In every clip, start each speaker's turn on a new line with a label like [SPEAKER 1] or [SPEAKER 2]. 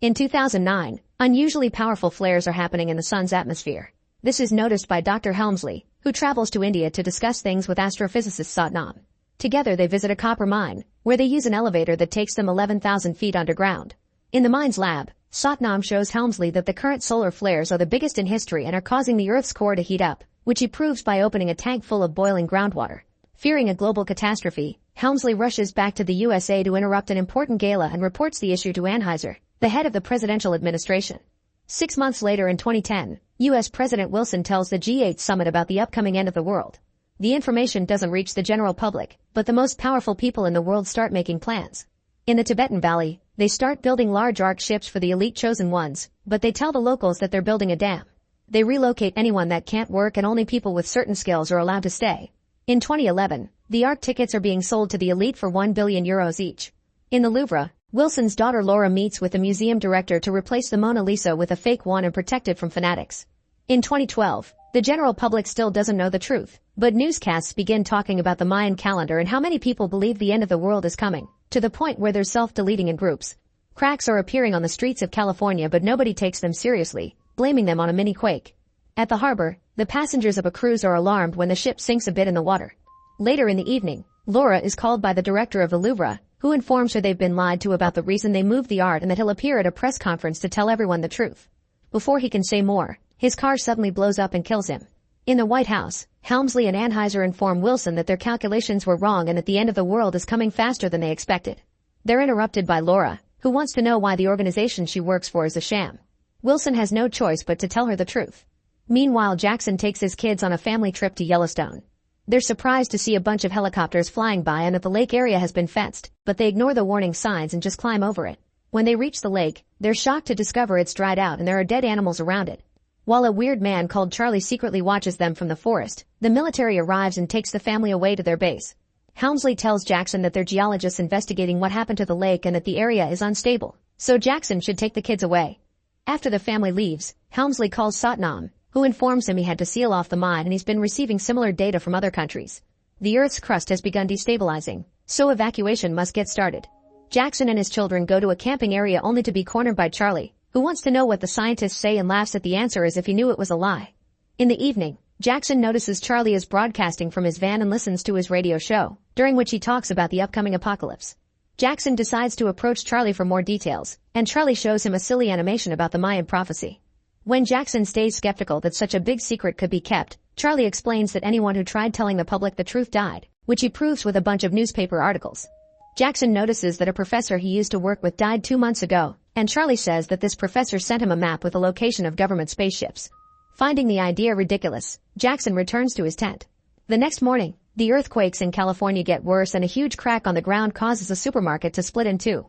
[SPEAKER 1] In 2009, unusually powerful flares are happening in the sun's atmosphere. This is noticed by Dr. Helmsley, who travels to India to discuss things with astrophysicist Tsunami. Together they visit a copper mine, where they use an elevator that takes them 11,000 feet underground. In the mine's lab, Satnam shows Helmsley that the current solar flares are the biggest in history and are causing the Earth's core to heat up, which he proves by opening a tank full of boiling groundwater. Fearing a global catastrophe, Helmsley rushes back to the USA to interrupt an important gala and reports the issue to Anheuser, the head of the presidential administration. 6 months later in 2010, U.S. President Wilson tells the G8 summit about the upcoming end of the world. The information doesn't reach the general public, but the most powerful people in the world start making plans. In the Tibetan Valley, they start building large ark ships for the elite chosen ones, but they tell the locals that they're building a dam. They relocate anyone that can't work and only people with certain skills are allowed to stay. In 2011, the ark tickets are being sold to the elite for €1 billion each. In the Louvre, Wilson's daughter Laura meets with the museum director to replace the Mona Lisa with a fake one and protect it from fanatics. In 2012, the general public still doesn't know the truth, but newscasts begin talking about the Mayan calendar and how many people believe the end of the world is coming, to the point where they're self-deleting in groups. Cracks are appearing on the streets of California, but nobody takes them seriously, blaming them on a mini quake. At the harbor, the passengers of a cruise are alarmed when the ship sinks a bit in the water. Later in the evening, Laura is called by the director of the Louvre, who informs her they've been lied to about the reason they moved the art and that he'll appear at a press conference to tell everyone the truth. Before he can say more, his car suddenly blows up and kills him. In the White House, Helmsley and Anheuser inform Wilson that their calculations were wrong and that the end of the world is coming faster than they expected. They're interrupted by Laura, who wants to know why the organization she works for is a sham. Wilson has no choice but to tell her the truth. Meanwhile, Jackson takes his kids on a family trip to Yellowstone. They're surprised to see a bunch of helicopters flying by and that the lake area has been fenced, but they ignore the warning signs and just climb over it. When they reach the lake, they're shocked to discover it's dried out and there are dead animals around it. While a weird man called Charlie secretly watches them from the forest, the military arrives and takes the family away to their base. Helmsley tells Jackson that they're geologists investigating what happened to the lake and that the area is unstable, so Jackson should take the kids away. After the family leaves, Helmsley calls Satnam, who informs him he had to seal off the mine and he's been receiving similar data from other countries. The Earth's crust has begun destabilizing, so evacuation must get started. Jackson and his children go to a camping area only to be cornered by Charlie, who wants to know what the scientists say and laughs at the answer as if he knew it was a lie. In the evening, Jackson notices Charlie is broadcasting from his van and listens to his radio show, during which he talks about the upcoming apocalypse. Jackson decides to approach Charlie for more details, and Charlie shows him a silly animation about the Mayan prophecy. When Jackson stays skeptical that such a big secret could be kept, Charlie explains that anyone who tried telling the public the truth died, which he proves with a bunch of newspaper articles. Jackson notices that a professor he used to work with died 2 months ago, and Charlie says that this professor sent him a map with the location of government spaceships. Finding the idea ridiculous, Jackson returns to his tent. The next morning, the earthquakes in California get worse and a huge crack on the ground causes a supermarket to split in two.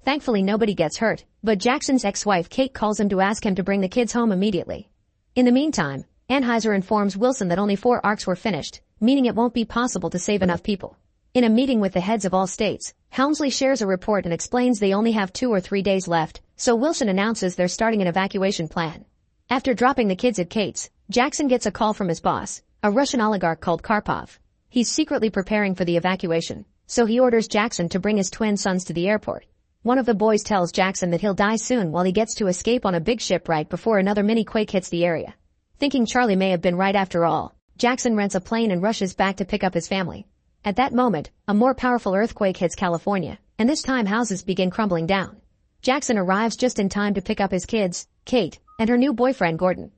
[SPEAKER 1] Thankfully nobody gets hurt, but Jackson's ex-wife Kate calls him to ask him to bring the kids home immediately. In the meantime, Anheuser informs Wilson that only 4 arks were finished, meaning it won't be possible to save enough people. In a meeting with the heads of all states, Helmsley shares a report and explains they only have 2 or 3 days left, so Wilson announces they're starting an evacuation plan. After dropping the kids at Kate's, Jackson gets a call from his boss, a Russian oligarch called Karpov. He's secretly preparing for the evacuation, so he orders Jackson to bring his twin sons to the airport. One of the boys tells Jackson that he'll die soon while he gets to escape on a big ship right before another mini quake hits the area. Thinking Charlie may have been right after all, Jackson rents a plane and rushes back to pick up his family. At that moment, a more powerful earthquake hits California, and this time houses begin crumbling down. Jackson arrives just in time to pick up his kids, Kate, and her new boyfriend Gordon.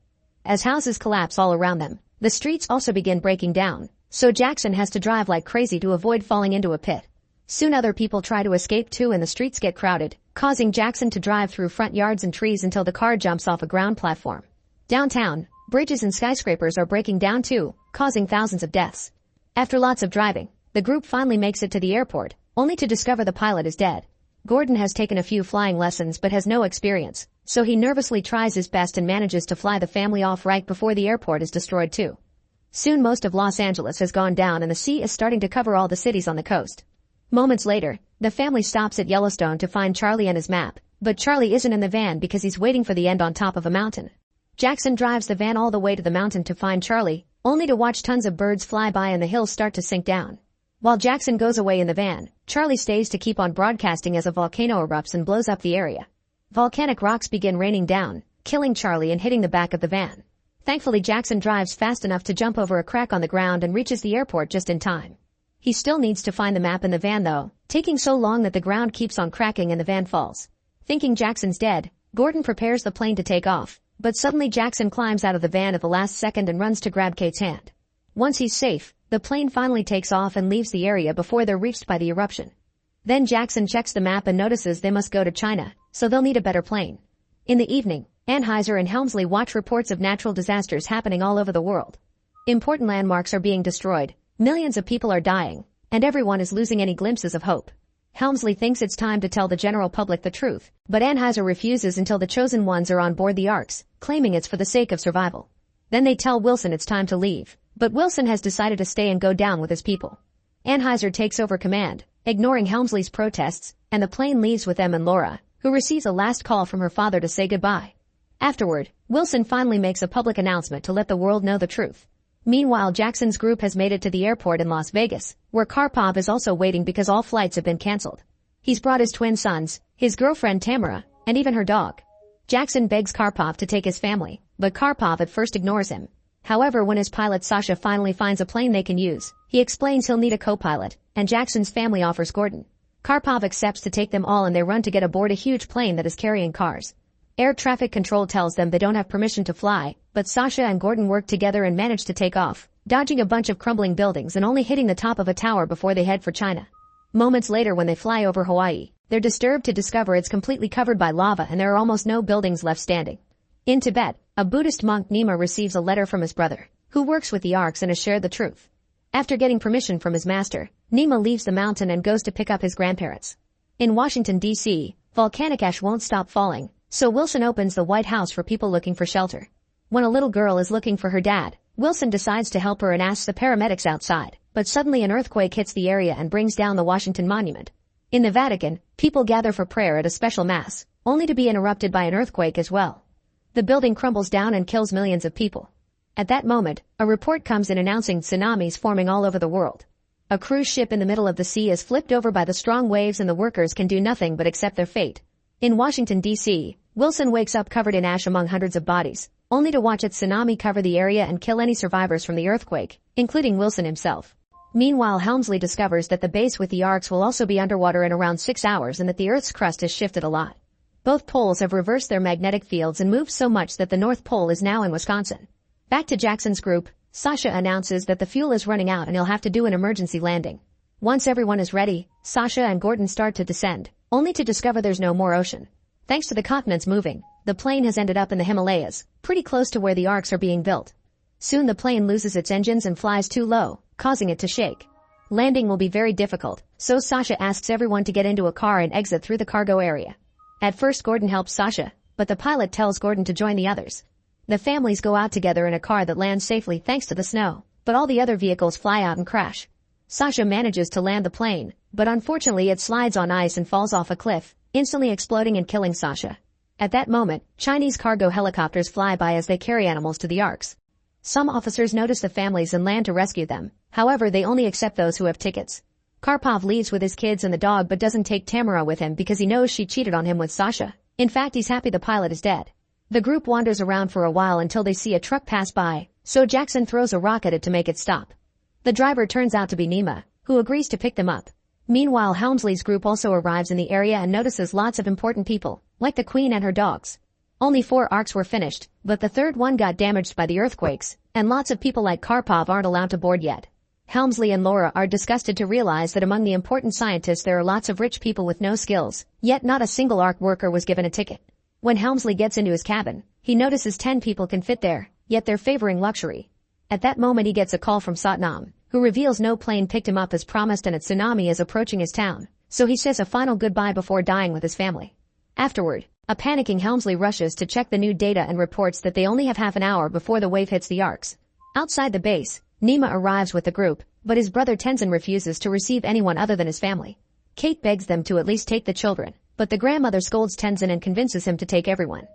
[SPEAKER 1] As houses collapse all around them, the streets also begin breaking down, so Jackson has to drive like crazy to avoid falling into a pit. Soon other people try to escape too and the streets get crowded, causing Jackson to drive through front yards and trees until the car jumps off a ground platform. Downtown, bridges and skyscrapers are breaking down too, causing thousands of deaths. After lots of driving, the group finally makes it to the airport, only to discover the pilot is dead. Gordon has taken a few flying lessons but has no experience, so he nervously tries his best and manages to fly the family off right before the airport is destroyed too. Soon most of Los Angeles has gone down and the sea is starting to cover all the cities on the coast. Moments later, the family stops at Yellowstone to find Charlie and his map, but Charlie isn't in the van because he's waiting for the end on top of a mountain. Jackson drives the van all the way to the mountain to find Charlie, only to watch tons of birds fly by and the hills start to sink down. While Jackson goes away in the van, Charlie stays to keep on broadcasting as a volcano erupts and blows up the area. Volcanic rocks begin raining down, killing Charlie and hitting the back of the van. Thankfully, Jackson drives fast enough to jump over a crack on the ground and reaches the airport just in time. He still needs to find the map in the van though, taking so long that the ground keeps on cracking and the van falls. Thinking Jackson's dead, Gordon prepares the plane to take off, but suddenly Jackson climbs out of the van at the last second and runs to grab Kate's hand. Once he's safe, the plane finally takes off and leaves the area before they're reached by the eruption. Then Jackson checks the map and notices they must go to China, so they'll need a better plane. In the evening, Anheuser and Helmsley watch reports of natural disasters happening all over the world. Important landmarks are being destroyed, millions of people are dying, and everyone is losing any glimpses of hope. Helmsley thinks it's time to tell the general public the truth, but Anheuser refuses until the chosen ones are on board the arks, claiming it's for the sake of survival. Then they tell Wilson it's time to leave, but Wilson has decided to stay and go down with his people. Anheuser takes over command, ignoring Helmsley's protests, and the plane leaves with them and Laura, who receives a last call from her father to say goodbye. Afterward, Wilson finally makes a public announcement to let the world know the truth. Meanwhile, Jackson's group has made it to the airport in Las Vegas, where Karpov is also waiting because all flights have been canceled. He's brought his twin sons, his girlfriend Tamara, and even her dog. Jackson begs Karpov to take his family, but Karpov at first ignores him. However, when his pilot Sasha finally finds a plane they can use, he explains he'll need a co-pilot, and Jackson's family offers Gordon. Karpov accepts to take them all and they run to get aboard a huge plane that is carrying cars. Air traffic control tells them they don't have permission to fly, but Sasha and Gordon work together and manage to take off, dodging a bunch of crumbling buildings and only hitting the top of a tower before they head for China. Moments later when they fly over Hawaii, they're disturbed to discover it's completely covered by lava and there are almost no buildings left standing. In Tibet, a Buddhist monk Nima receives a letter from his brother, who works with the arks and has shared the truth. After getting permission from his master, Nima leaves the mountain and goes to pick up his grandparents. In Washington, D.C., volcanic ash won't stop falling, so Wilson opens the White House for people looking for shelter. When a little girl is looking for her dad, Wilson decides to help her and asks the paramedics outside, but suddenly an earthquake hits the area and brings down the Washington Monument. In the Vatican, people gather for prayer at a special mass, only to be interrupted by an earthquake as well. The building crumbles down and kills millions of people. At that moment, a report comes in announcing tsunamis forming all over the world. A cruise ship in the middle of the sea is flipped over by the strong waves and the workers can do nothing but accept their fate. In Washington, D.C., Wilson wakes up covered in ash among hundreds of bodies, only to watch a tsunami cover the area and kill any survivors from the earthquake, including Wilson himself. Meanwhile, Helmsley discovers that the base with the arks will also be underwater in around 6 hours and that the Earth's crust has shifted a lot. Both poles have reversed their magnetic fields and moved so much that the North Pole is now in Wisconsin. Back to Jackson's group, Sasha announces that the fuel is running out and he'll have to do an emergency landing. Once everyone is ready, Sasha and Gordon start to descend, only to discover there's no more ocean. Thanks to the continents moving, the plane has ended up in the Himalayas, pretty close to where the arks are being built. Soon the plane loses its engines and flies too low, causing it to shake. Landing will be very difficult, so Sasha asks everyone to get into a car and exit through the cargo area. At first Gordon helps Sasha, but the pilot tells Gordon to join the others. The families go out together in a car that lands safely thanks to the snow, but all the other vehicles fly out and crash. Sasha manages to land the plane, but unfortunately it slides on ice and falls off a cliff, instantly exploding and killing Sasha. At that moment, Chinese cargo helicopters fly by as they carry animals to the arks. Some officers notice the families and land to rescue them, however they only accept those who have tickets. Karpov leaves with his kids and the dog but doesn't take Tamara with him because he knows she cheated on him with Sasha. In fact, he's happy the pilot is dead. The group wanders around for a while until they see a truck pass by, so Jackson throws a rock at it to make it stop. The driver turns out to be Nima, who agrees to pick them up. Meanwhile, Helmsley's group also arrives in the area and notices lots of important people, like the Queen and her dogs. Only 4 arks were finished, but the third one got damaged by the earthquakes, and lots of people like Karpov aren't allowed to board yet. Helmsley and Laura are disgusted to realize that among the important scientists there are lots of rich people with no skills, yet not a single ark worker was given a ticket. When Helmsley gets into his cabin, he notices 10 people can fit there, yet they're favoring luxury. At that moment he gets a call from Tsunami, who reveals no plane picked him up as promised and a tsunami is approaching his town, so he says a final goodbye before dying with his family. Afterward, a panicking Helmsley rushes to check the new data and reports that they only have half an hour before the wave hits the arks. Outside the base, Nima arrives with the group, but his brother Tenzin refuses to receive anyone other than his family. Kate begs them to at least take the children, but the grandmother scolds Tenzin and convinces him to take everyone.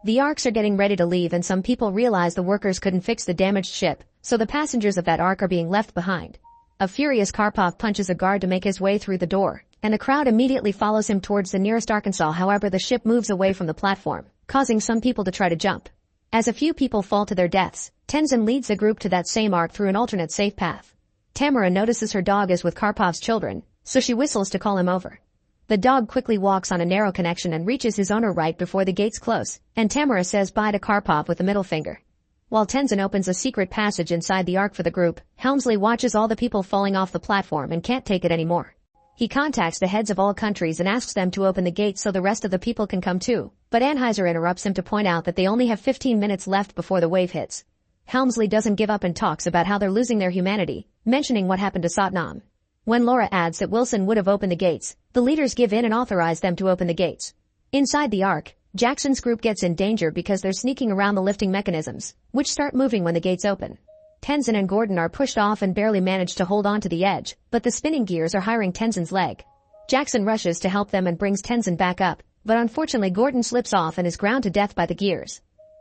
[SPEAKER 1] The arks are getting ready to leave and some people realize the workers couldn't fix the damaged ship, so the passengers of that ark are being left behind. A furious Karpov punches a guard to make his way through the door, and the crowd immediately follows him towards the nearest Arkansas. However, the ship moves away from the platform, causing some people to try to jump. As a few people fall to their deaths, Tenzin leads the group to that same ark through an alternate safe path. Tamara notices her dog is with Karpov's children, so she whistles to call him over. The dog quickly walks on a narrow connection and reaches his owner right before the gates close, and Tamara says bye to Karpov with a middle finger. While Tenzin opens a secret passage inside the ark for the group, Helmsley watches all the people falling off the platform and can't take it anymore. He contacts the heads of all countries and asks them to open the gates so the rest of the people can come too, but Anheuser interrupts him to point out that they only have 15 minutes left before the wave hits. Helmsley doesn't give up and talks about how they're losing their humanity, mentioning what happened to Satnam. When Laura adds that Wilson would have opened the gates, the leaders give in and authorize them to open the gates. Inside the ark, Jackson's group gets in danger because they're sneaking around the lifting mechanisms, which start moving when the gates open. Tenzin and Gordon are pushed off and barely manage to hold on to the edge, but the spinning gears are hiring Tenzin's leg. Jackson rushes to help them and brings Tenzin back up, but unfortunately Gordon slips off and is ground to death by the gears.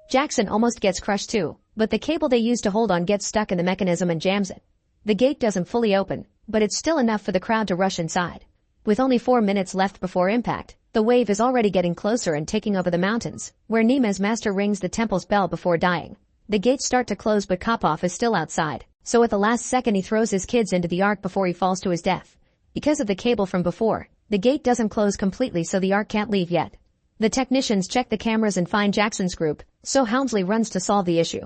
[SPEAKER 1] Jackson almost gets crushed too, but the cable they use to hold on gets stuck in the mechanism and jams it. The gate doesn't fully open, but it's still enough for the crowd to rush inside. With only 4 minutes left before impact, the wave is already getting closer and taking over the mountains, where Nima's master rings the temple's bell before dying. The gates start to close but Karpov is still outside, so at the last second he throws his kids into the ark before he falls to his death. Because of the cable from before, the gate doesn't close completely so the ark can't leave yet. The technicians check the cameras and find Jackson's group, so Helmsley runs to solve the issue.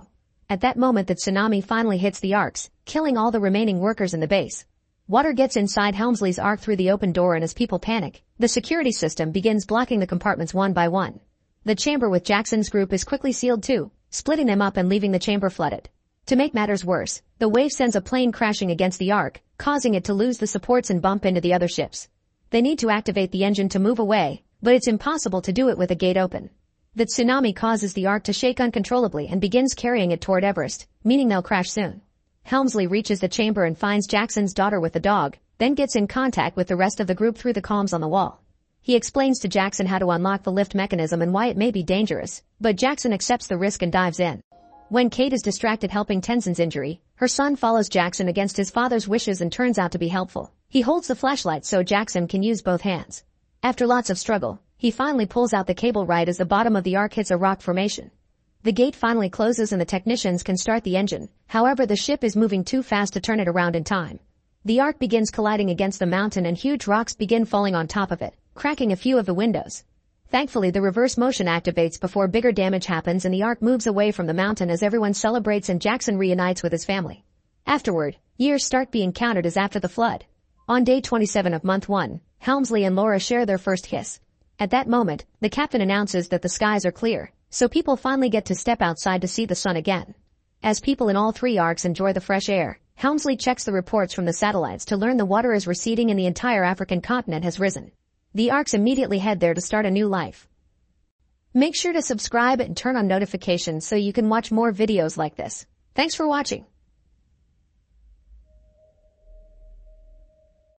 [SPEAKER 1] At that moment the tsunami finally hits the arks, killing all the remaining workers in the base. Water gets inside Helmsley's ark through the open door and as people panic, the security system begins blocking the compartments one by one. The chamber with Jackson's group is quickly sealed too, splitting them up and leaving the chamber flooded. To make matters worse, the wave sends a plane crashing against the ark, causing it to lose the supports and bump into the other ships. They need to activate the engine to move away, but it's impossible to do it with a gate open. The tsunami causes the ark to shake uncontrollably and begins carrying it toward Everest, meaning they'll crash soon. Helmsley reaches the chamber and finds Jackson's daughter with the dog, then gets in contact with the rest of the group through the comms on the wall. He explains to Jackson how to unlock the lift mechanism and why it may be dangerous, but Jackson accepts the risk and dives in. When Kate is distracted helping Tenzin's injury, her son follows Jackson against his father's wishes and turns out to be helpful. He holds the flashlight so Jackson can use both hands. After lots of struggle, he finally pulls out the cable right as the bottom of the ark hits a rock formation. The gate finally closes and the technicians can start the engine, however the ship is moving too fast to turn it around in time. The ark begins colliding against the mountain and huge rocks begin falling on top of it, cracking a few of the windows. Thankfully the reverse motion activates before bigger damage happens and the ark moves away from the mountain as everyone celebrates and Jackson reunites with his family. Afterward, years start being counted as after the flood. On day 27 of month 1, Helmsley and Laura share their first kiss. At that moment, the captain announces that the skies are clear, so people finally get to step outside to see the sun again. As people in all 3 arks enjoy the fresh air, Helmsley checks the reports from the satellites to learn the water is receding and the entire African continent has risen. The arks immediately head there to start a new life. Make sure to subscribe and turn on notifications so you can watch more videos like this. Thanks for watching.